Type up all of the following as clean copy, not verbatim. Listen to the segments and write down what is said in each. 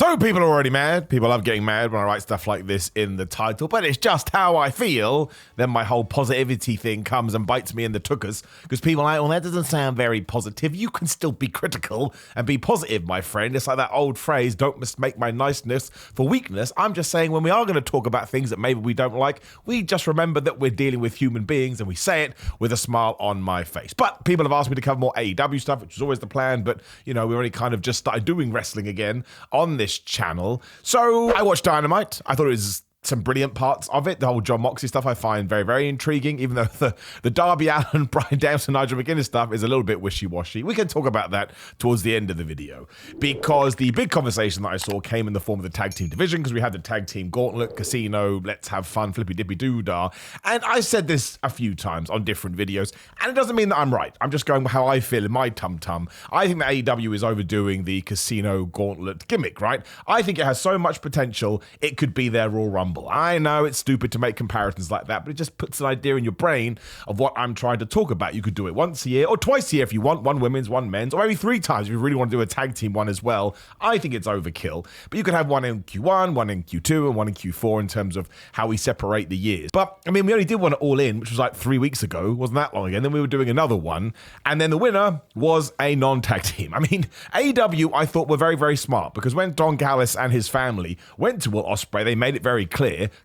So people are already mad. People love getting mad when I write stuff like this in the title, but it's just how I feel. Then my whole positivity thing comes and bites me in the tuchus because people are like, well, that doesn't sound very positive. You can still be critical and be positive, my friend. It's like that old phrase, don't mistake my niceness for weakness. I'm just saying when we are going to talk about things that maybe we don't like, we just remember that we're dealing with human beings and we say it with a smile on my face. But people have asked me to cover more AEW stuff, which was always the plan, but we already kind of just started doing wrestling again on this channel. So I watched Dynamite. I thought it was some brilliant parts of it. The whole John Moxley stuff I find very, very intriguing, even though the Darby Allin, Bryan Danielson, Nigel McGuinness stuff is a little bit wishy-washy. We can talk about that towards the end of the video, because the big conversation that I saw came in the form of the tag team division, because we had the tag team gauntlet, casino, let's have fun, flippy-dippy-doo-dah. And I said this a few times on different videos, and it doesn't mean that I'm right. I'm just going how I feel in my tum-tum. I think that AEW is overdoing the casino gauntlet gimmick, right? I think it has so much potential, it could be their Royal Rumble. I know it's stupid to make comparisons like that, but it just puts an idea in your brain of what I'm trying to talk about. You could do it once a year or twice a year if you want, one women's, one men's, or maybe 3 times if you really want to do a tag team one as well. I think it's overkill, but you could have one in Q1, one in Q2, and one in Q4 in terms of how we separate the years. But, we only did one All In, which was like 3 weeks ago. Wasn't that long ago. And then we were doing another one, and then the winner was a non-tag team. AEW, I thought, were very, very smart, because when Don Callis and his family went to Will Osprey, they made it very clear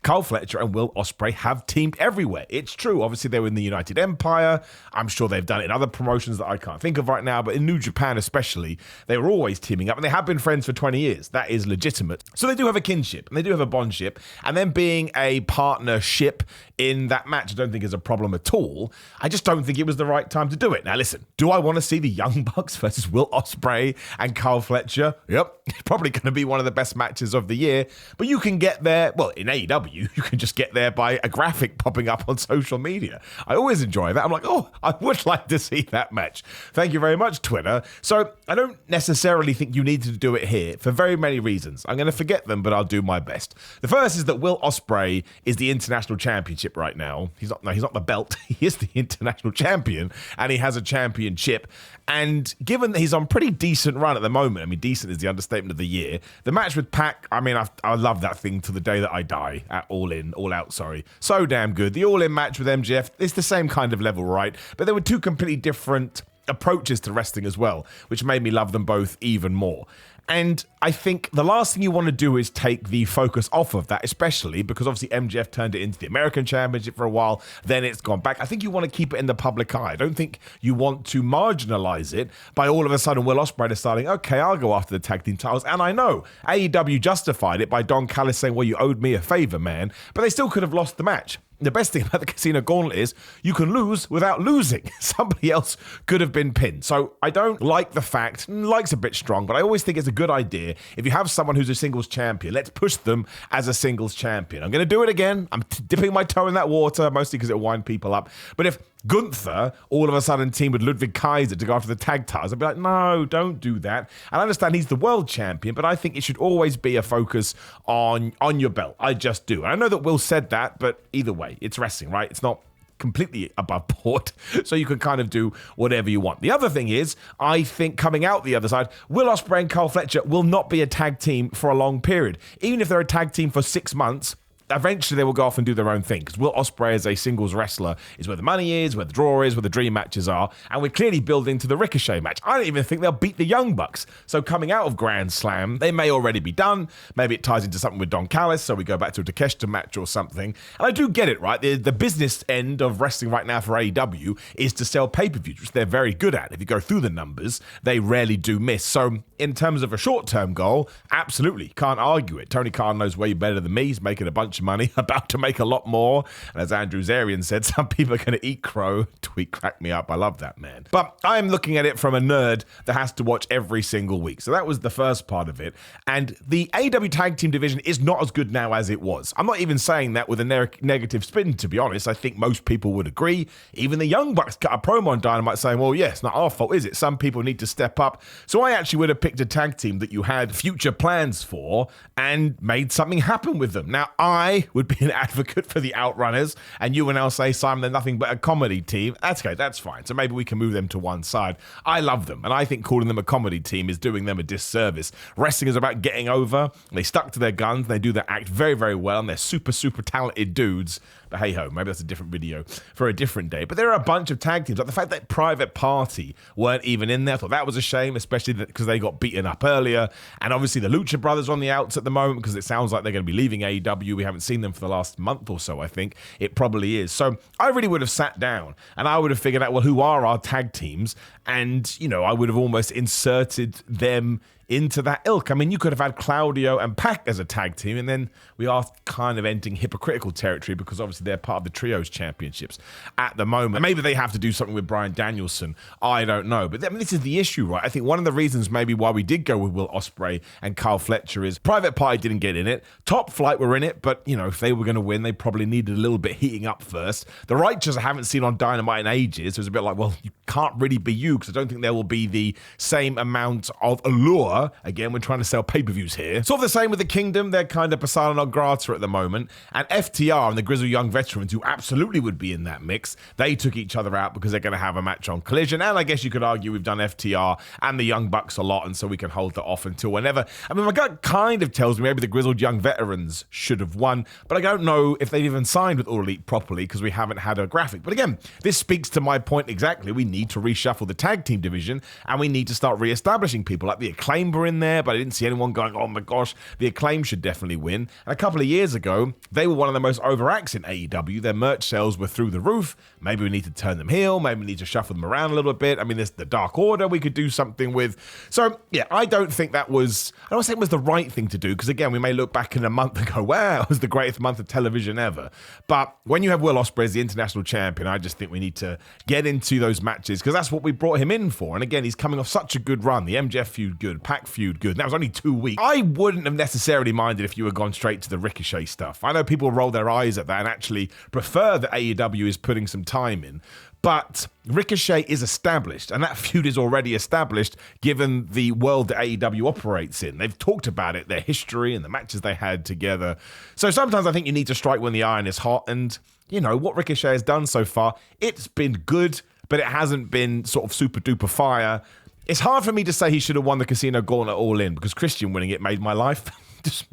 Kyle Fletcher and Will Osprey have teamed everywhere. It's true. Obviously, they were in the United Empire. I'm sure they've done it in other promotions that I can't think of right now, but in New Japan especially, they were always teaming up, and they have been friends for 20 years. That is legitimate. So they do have a kinship, and they do have a bondship, and then being a partnership in that match I don't think is a problem at all. I just don't think it was the right time to do it. Now listen, do I want to see the Young Bucks versus Will Osprey and Kyle Fletcher? Yep, it's probably going to be one of the best matches of the year, but you can get there, well, in AEW, you can just get there by a graphic popping up on social media. I always enjoy that. I'm like, oh, I would like to see that match. Thank you very much, Twitter. So I don't necessarily think you need to do it here for very many reasons. I'm going to forget them, but I'll do my best. The first is that Will Osprey is the international championship right now. He's not the belt. He is the international champion, and he has a championship. And given that he's on pretty decent run at the moment, decent is the understatement of the year. The match with Pac, I love that thing to the day that I die at All Out. So damn good. The All In match with MJF, it's the same kind of level, right? But there were 2 completely different approaches to wrestling as well, which made me love them both even more. And I think the last thing you want to do is take the focus off of that, especially because obviously MJF turned it into the American Championship for a while, then it's gone back. I think you want to keep it in the public eye. I don't think you want to marginalize it by all of a sudden Will Ospreay deciding, okay, I'll go after the tag team titles. And I know AEW justified it by Don Callis saying, well, you owed me a favor, man. But they still could have lost the match. The best thing about the Casino Gauntlet is you can lose without losing. Somebody else could have been pinned. So I don't like the fact, like's a bit strong, but I always think it's a good idea. If you have someone who's a singles champion, let's push them as a singles champion. I'm going to do it again. I'm dipping my toe in that water, mostly because it'll wind people up. But if Gunther all of a sudden teamed with Ludwig Kaiser to go after the tag titles, I'd be like, no, don't do that. And I understand he's the world champion, but I think it should always be a focus on your belt. I just do. And I know that Will said that, but either way, it's wrestling, right? It's not completely above board, so you can kind of do whatever you want. The other thing is, I think coming out the other side, Will Ospreay and Kyle Fletcher will not be a tag team for a long period. Even if they're a tag team for 6 months, eventually they will go off and do their own thing, because Will Ospreay as a singles wrestler is where the money is, where the draw is, where the dream matches are, and we're clearly building to the Ricochet match. I don't even think they'll beat the Young Bucks. So coming out of Grand Slam, they may already be done. Maybe it ties into something with Don Callis, so we go back to a Takeshita match or something. And I do get it, right? The business end of wrestling right now for AEW is to sell pay-per-views, which they're very good at. If you go through the numbers, they rarely do miss. So in terms of a short-term goal, absolutely, can't argue it. Tony Khan knows way better than me. He's making a bunch of money, about to make a lot more. And as Andrew Zarian said, some people are going to eat crow. Tweet cracked me up. I love that, man. But I'm looking at it from a nerd that has to watch every single week. So that was the first part of it. And the AEW tag team division is not as good now as it was. I'm not even saying that with a negative spin, to be honest. I think most people would agree. Even the Young Bucks cut a promo on Dynamite saying, well, yeah, it's not our fault, is it? Some people need to step up. So I actually would have picked a tag team that you had future plans for and made something happen with them. Now, I I would be an advocate for the Outrunners, and you will now say, Simon, they're nothing but a comedy team. That's okay, that's fine. So maybe we can move them to one side. I love them, and I think calling them a comedy team is doing them a disservice. Wrestling is about getting over. They stuck to their guns. They do their act very, very well, and they're super, super talented dudes. But hey-ho, maybe that's a different video for a different day. But there are a bunch of tag teams. Like the fact that Private Party weren't even in there, I thought that was a shame, especially because they got beaten up earlier. And obviously the Lucha Brothers on the outs at the moment because it sounds like they're going to be leaving AEW. We haven't seen them for the last month or so, I think. It probably is. So I really would have sat down and I would have figured out, well, who are our tag teams? And, you know, I would have almost inserted them into that ilk. I mean, you could have had Claudio and Pac as a tag team, and then we are kind of entering hypocritical territory because obviously they're part of the Trios Championships at the moment. Maybe they have to do something with Bryan Danielson. I don't know. But this is the issue, right? I think one of the reasons maybe why we did go with Will Ospreay and Kyle Fletcher is Private Party didn't get in it. Top Flight were in it, but, you know, if they were going to win, they probably needed a little bit heating up first. The Righteous I haven't seen on Dynamite in ages. So it's a bit like, well, you can't really be you because I don't think there will be the same amount of allure. Again, we're trying to sell pay-per-views here. Sort of the same with the Kingdom. They're kind of persona non grata at the moment. And FTR and the Grizzled Young Veterans, who absolutely would be in that mix, they took each other out because they're going to have a match on Collision. And I guess you could argue we've done FTR and the Young Bucks a lot, and so we can hold that off until whenever. I mean, my gut kind of tells me maybe the Grizzled Young Veterans should have won, but I don't know if they've even signed with All Elite properly because we haven't had a graphic. But again, this speaks to my point exactly. We need to reshuffle the tag team division, and we need to start re-establishing people. Like the Acclaim were in there, but I didn't see anyone going, oh my gosh, the Acclaim should definitely win. And a couple of years ago, they were one of the most over acts in AEW. Their merch sales were through the roof. Maybe we need to turn them heel. Maybe we need to shuffle them around a little bit. I mean, there's the Dark Order we could do something with. So, yeah, I don't think that was, I don't think it was the right thing to do, because again, we may look back in a month and go, wow, it was the greatest month of television ever. But when you have Will Ospreay as the international champion, I just think we need to get into those matches, because that's what we brought him in for. And again, he's coming off such a good run. The MJF feud good, Pac feud good. And that was only 2 weeks. I wouldn't have necessarily minded if you had gone straight to the Ricochet stuff. I know people roll their eyes at that and actually prefer that AEW is putting some time in. But Ricochet is established, and that feud is already established given the world that AEW operates in. They've talked about it, their history and the matches they had together. So sometimes I think you need to strike when the iron is hot, and, you know, what Ricochet has done so far, it's been good, but it hasn't been sort of super duper fire. It's hard for me to say he should have won the Casino Gauntlet All In, because Christian winning it made my life. Just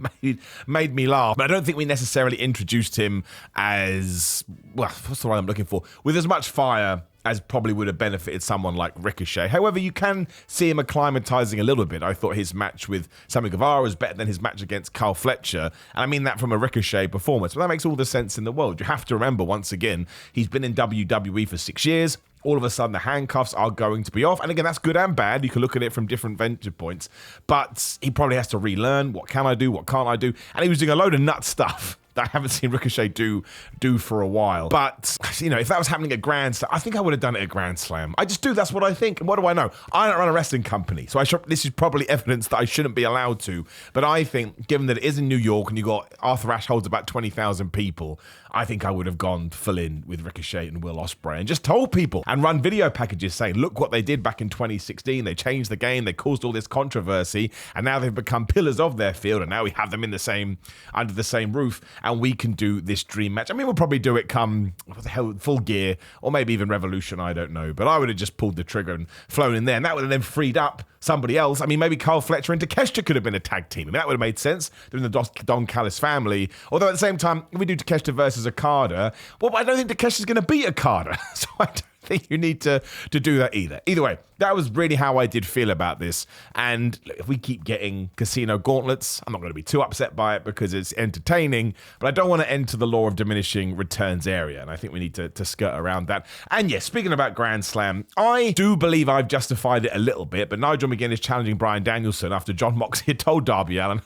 made me laugh. But I don't think we necessarily introduced him as, well, what's the word I'm looking for? With as much fire as probably would have benefited someone like Ricochet. However, you can see him acclimatizing a little bit. I thought his match with Sammy Guevara was better than his match against Kyle Fletcher. And I mean that from a Ricochet performance. But that makes all the sense in the world. You have to remember, once again, he's been in WWE for 6 years. All of a sudden, the handcuffs are going to be off. And again, that's good and bad. You can look at it from different vantage points. But he probably has to relearn. What can I do? What can't I do? And he was doing a load of nut stuff that I haven't seen Ricochet do for a while. But, you know, if that was happening at Grand Slam, I think I would have done it at Grand Slam. I just do. That's what I think. And what do I know? I don't run a wrestling company. So this is probably evidence that I shouldn't be allowed to. But I think, given that it is in New York and you got Arthur Ashe holds about 20,000 people, I think I would have gone full in with Ricochet and Will Ospreay and just told people and run video packages saying, look what they did back in 2016. They changed the game. They caused all this controversy. And now they've become pillars of their field. And now we have them in under the same roof. And we can do this dream match. I mean, we'll probably do it come, what the hell, Full Gear or maybe even Revolution. I don't know. But I would have just pulled the trigger and flown in there. And that would have then freed up somebody else. I mean, maybe Kyle Fletcher and Takeshita could have been a tag team. I mean, that would have made sense. They're in the Don Callis family. Although at the same time, if we do Takeshita versus Okada, well, I don't think Takeshita's going to beat Okada. So I don't think you need to do that either. Either way, that was really how I did feel about this. And look, if we keep getting Casino Gauntlets, I'm not going to be too upset by it because it's entertaining, but I don't want to enter the law of diminishing returns area. And I think we need to skirt around that. And yes, speaking about Grand Slam, I do believe I've justified it a little bit, but Nigel McGuinness is challenging Bryan Danielson after John Moxley had told Darby Allin,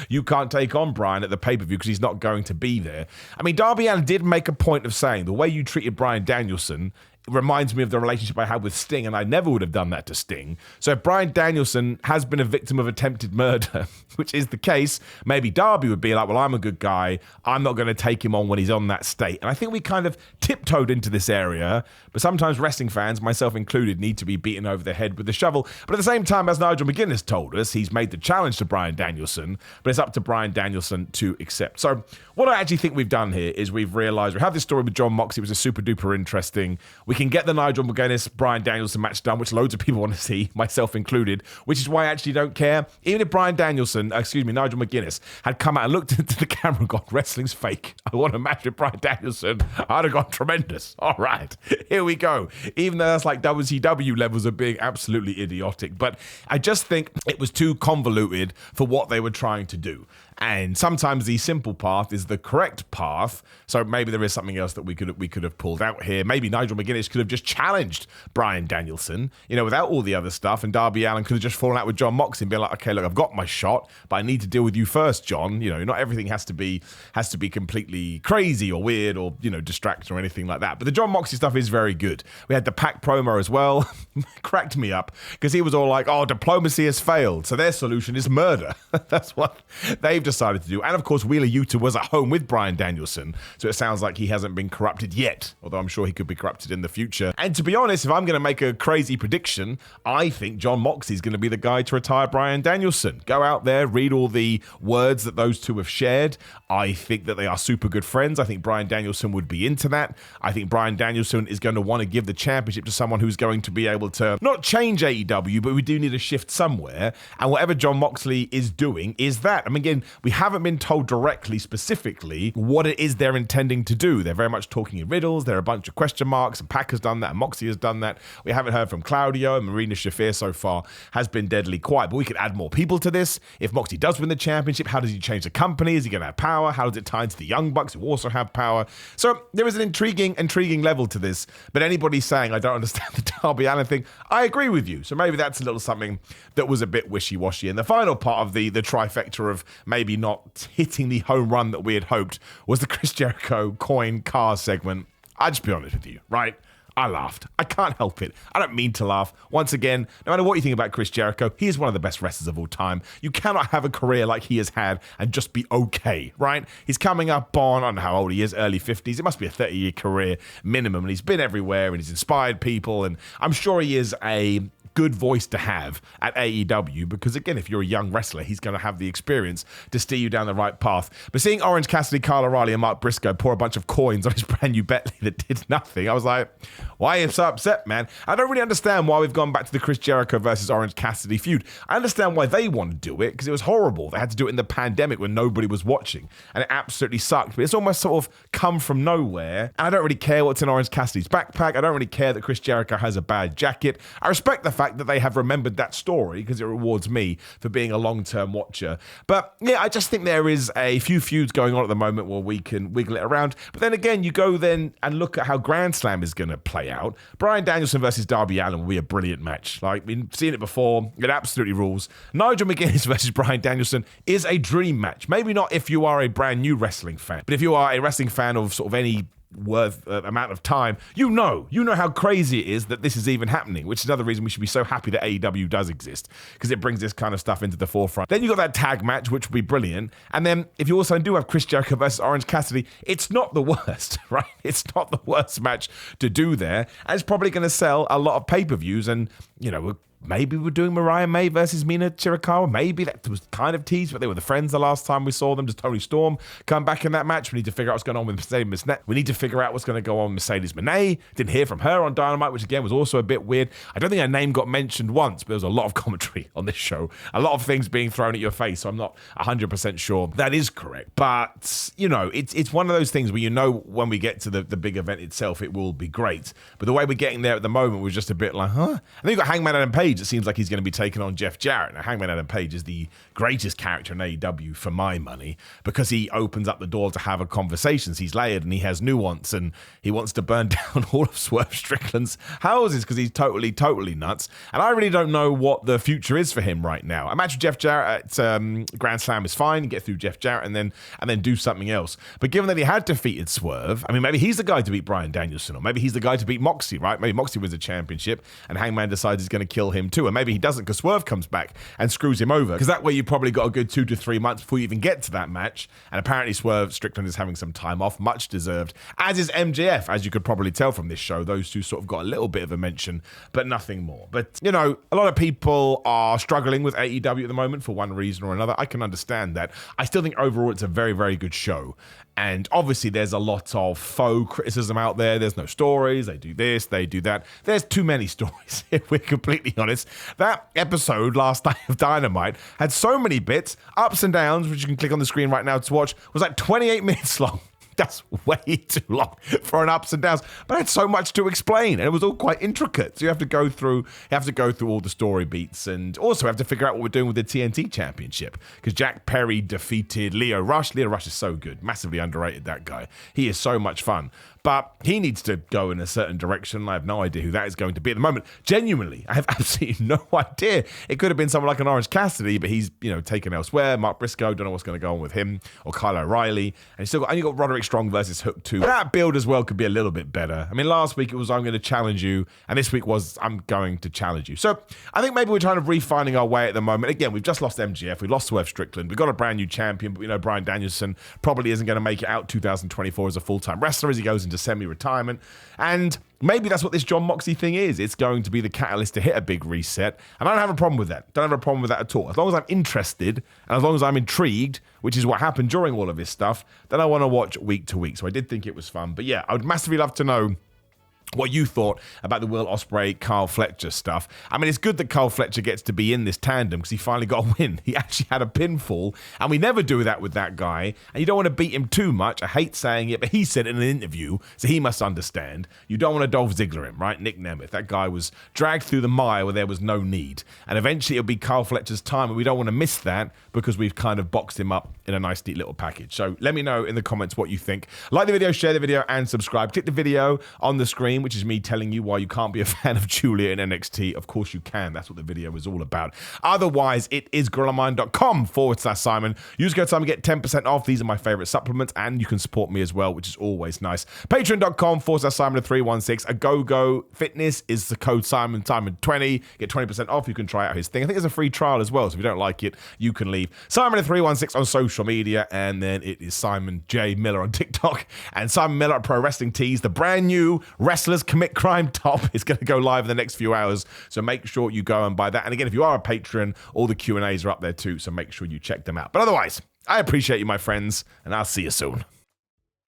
you can't take on Bryan at the pay-per-view because he's not going to be there. I mean, Darby Allin did make a point of saying the way you treated Bryan Danielson reminds me of the relationship I had with Sting, and I never would have done that to Sting. So if Bryan Danielson has been a victim of attempted murder, which is the case, maybe Darby would be like, well, I'm a good guy. I'm not going to take him on when he's on that state. And I think we kind of tiptoed into this area, but sometimes wrestling fans, myself included, need to be beaten over the head with the shovel. But at the same time, as Nigel McGuinness told us, he's made the challenge to Bryan Danielson, but it's up to Bryan Danielson to accept. So what I actually think we've done here is we've realized we have this story with John Moxley, which is super duper interesting. We can get the Nigel McGuinness Bryan Danielson match done, which loads of people want to see, myself included, which is why I actually don't care. Even if Nigel McGuinness had come out and looked into the camera and gone, wrestling's fake, I want a match with Bryan Danielson, I'd have gone tremendous. All right, here we go. Even though that's like WCW levels of being absolutely idiotic. But I just think it was too convoluted for what they were trying to do. And sometimes the simple path is the correct path. So maybe there is something else that we could have pulled out here. Maybe Nigel McGuinness could have just challenged Bryan Danielson, without all the other stuff. And Darby Allin could have just fallen out with John Moxley and been like, okay, look, I've got my shot, but I need to deal with you first, John. Not everything has to be completely crazy or weird or, distracting or anything like that. But the John Moxley stuff is very good. We had the Pac promo as well. Cracked me up because he was all like, oh, diplomacy has failed. So their solution is murder. That's what they've decided to do. And of course, Wheeler Yuta was at home with Bryan Danielson, so it sounds like he hasn't been corrupted yet, although I'm sure he could be corrupted in the future. And to be honest, if I'm going to make a crazy prediction, I think John Moxley is going to be the guy to retire Bryan Danielson. Go out there, read all the words that those two have shared. I think that they are super good friends. I think Bryan Danielson would be into that. I think Bryan Danielson is going to want to give the championship to someone who's going to be able to not change AEW, but we do need a shift somewhere. And whatever John Moxley is doing is that. I mean, again, we haven't been told directly, specifically, what it is they're intending to do. They're very much talking in riddles. There are a bunch of question marks, and Pac has done that, and Moxley has done that. We haven't heard from Claudio, and Marina Shafir so far has been deadly quiet. But we could add more people to this. If Moxley does win the championship, how does he change the company? Is he going to have power? How does it tie into the Young Bucks, who also have power? So there is an intriguing level to this. But anybody saying, I don't understand the Darby Allin thing, I agree with you. So maybe that's a little something that was a bit wishy-washy. And the final part of the trifecta of maybe not hitting the home run that we had hoped was the Chris Jericho coin car segment. I'll just be honest with you, right? I laughed. I can't help it. I don't mean to laugh. Once again, no matter what you think about Chris Jericho, he is one of the best wrestlers of all time. You cannot have a career like he has had and just be okay, right? He's coming up on, I don't know how old he is, early 50s. It must be a 30-year career minimum, and he's been everywhere, and he's inspired people, and I'm sure he is a good voice to have at AEW because, again, if you're a young wrestler, he's going to have the experience to steer you down the right path. But seeing Orange Cassidy, Kyle O'Reilly, and Mark Briscoe pour a bunch of coins on his brand new Bentley that did nothing, I was like, why are you so upset, man? I don't really understand why we've gone back to the Chris Jericho versus Orange Cassidy feud. I understand why they want to do it because it was horrible. They had to do it in the pandemic when nobody was watching, and it absolutely sucked. But it's almost sort of come from nowhere, and I don't really care what's in Orange Cassidy's backpack. I don't really care that Chris Jericho has a bad jacket. I respect the fact that they have remembered that story because it rewards me for being a long-term watcher. But yeah, I just think there is a few feuds going on at the moment where we can wiggle it around. But then again, you go then and look at how Grand Slam is going to play out. Bryan Danielson versus Darby Allin will be a brilliant match. Like, we've seen it before. It absolutely rules. Nigel McGuinness versus Bryan Danielson is a dream match. Maybe not if you are a brand new wrestling fan, but if you are a wrestling fan of sort of any amount of time, you know how crazy it is that this is even happening, which is another reason we should be so happy that AEW does exist, because it brings this kind of stuff into the forefront. Then you got that tag match, which will be brilliant, and then if you also do have Chris Jericho versus Orange Cassidy, it's not the worst, right? It's not the worst match to do there, and it's probably going to sell a lot of pay-per-views, and maybe we're doing Mariah May versus Mina Chirakawa. Maybe that was kind of teased, but they were the friends the last time we saw them. Does Toni Storm come back in that match? We need to figure out what's going on with Mercedes Moné. We need to figure out what's going to go on with Mercedes Moné. Didn't hear from her on Dynamite, which again was also a bit weird. I don't think her name got mentioned once, but there was a lot of commentary on this show. A lot of things being thrown at your face, so I'm not 100% sure that is correct. But, it's one of those things where when we get to the big event itself, it will be great. But the way we're getting there at the moment was just a bit like, huh? And then you got Hangman Adam Page Page, it seems like he's going to be taking on Jeff Jarrett. Now, Hangman Adam Page is the greatest character in AEW for my money because he opens up the door to have a conversations. He's layered and he has nuance, and he wants to burn down all of Swerve Strickland's houses because he's totally nuts. And I really don't know what the future is for him right now. A match with Jeff Jarrett at Grand Slam is fine. You get through Jeff Jarrett and then do something else. But given that he had defeated Swerve, I mean, maybe he's the guy to beat Bryan Danielson, or maybe he's the guy to beat Moxley, right? Maybe Moxley wins a championship and Hangman decides he's going to kill him too. And maybe he doesn't because Swerve comes back and screws him over. Because that way you've probably got a good 2 to 3 months before you even get to that match. And apparently Swerve Strickland is having some time off, much deserved, as is MJF, as you could probably tell from this show. Those two sort of got a little bit of a mention, but nothing more. But, you know, a lot of people are struggling with AEW at the moment for one reason or another. I can understand that. I still think overall it's a very, very good show. And obviously there's a lot of faux criticism out there. There's no stories. They do this, they do that. There's too many stories, if we're completely honest. That episode last night of Dynamite had so many bits, ups and downs, which you can click on the screen right now to watch, was like 28 minutes long. That's way too long for an ups and downs, but I had so much to explain, and it was all quite intricate. So you have to go through all the story beats, and also have to figure out what we're doing with the TNT Championship, because Jack Perry defeated Lio Rush. Lio Rush is so good, massively underrated, that guy. He is so much fun, but he needs to go in a certain direction. I have no idea who that is going to be at the moment. Genuinely, I have absolutely no idea. It could have been someone like an Orange Cassidy, but he's, you know, taken elsewhere. Mark Briscoe, don't know what's going to go on with him, or Kyle O'Reilly, and you got Roderick Strong versus Hook 2. That build as well could be a little bit better. I mean, last week it was I'm going to challenge you, and this week was I'm going to challenge you. So I think maybe we're trying to refinding our way at the moment. Again, we've just lost MGF, we've lost Swerve Strickland, we've got a brand new champion, but we know Bryan Danielson probably isn't going to make it out 2024 as a full-time wrestler as he goes into semi-retirement. And maybe that's what this Jon Moxley thing is. It's going to be the catalyst to hit a big reset. And I don't have a problem with that. Don't have a problem with that at all. As long as I'm interested and as long as I'm intrigued, which is what happened during all of this stuff, then I want to watch week to week. So I did think it was fun. But yeah, I would massively love to know what you thought about the Will Ospreay, Carl Fletcher stuff. I mean, it's good that Carl Fletcher gets to be in this tandem because he finally got a win. He actually had a pinfall, and we never do that with that guy. And you don't want to beat him too much. I hate saying it, but he said it in an interview, so he must understand. You don't want to Dolph Ziggler him, right? Nick Nemeth. That guy was dragged through the mire where there was no need. And eventually it'll be Carl Fletcher's time, and we don't want to miss that because we've kind of boxed him up in a nice, neat little package. So let me know in the comments what you think. Like the video, share the video, and subscribe. Click the video on the screen, which is me telling you why you can't be a fan of Julia in NXT. Of course you can. That's what the video is all about. Otherwise, it is GorillaMind.com/Simon. Use code Simon, get 10% off. These are my favorite supplements, and you can support me as well, which is always nice. Patreon.com/Simon316. A Go-Go Fitness is the code Simon20. Get 20% off. You can try out his thing. I think there's a free trial as well, so if you don't like it, you can leave. Simon316 on social media, and then it is Simon J. Miller on TikTok, and Simon Miller at Pro Wrestling Tees. The brand new Wrestlers Commit Crime top is going to go live in the next few hours, so make sure you go and buy that. And again, if you are a patron, all the Q&As are up there too, so make sure you check them out. But otherwise, I appreciate you, my friends, and I'll see you soon.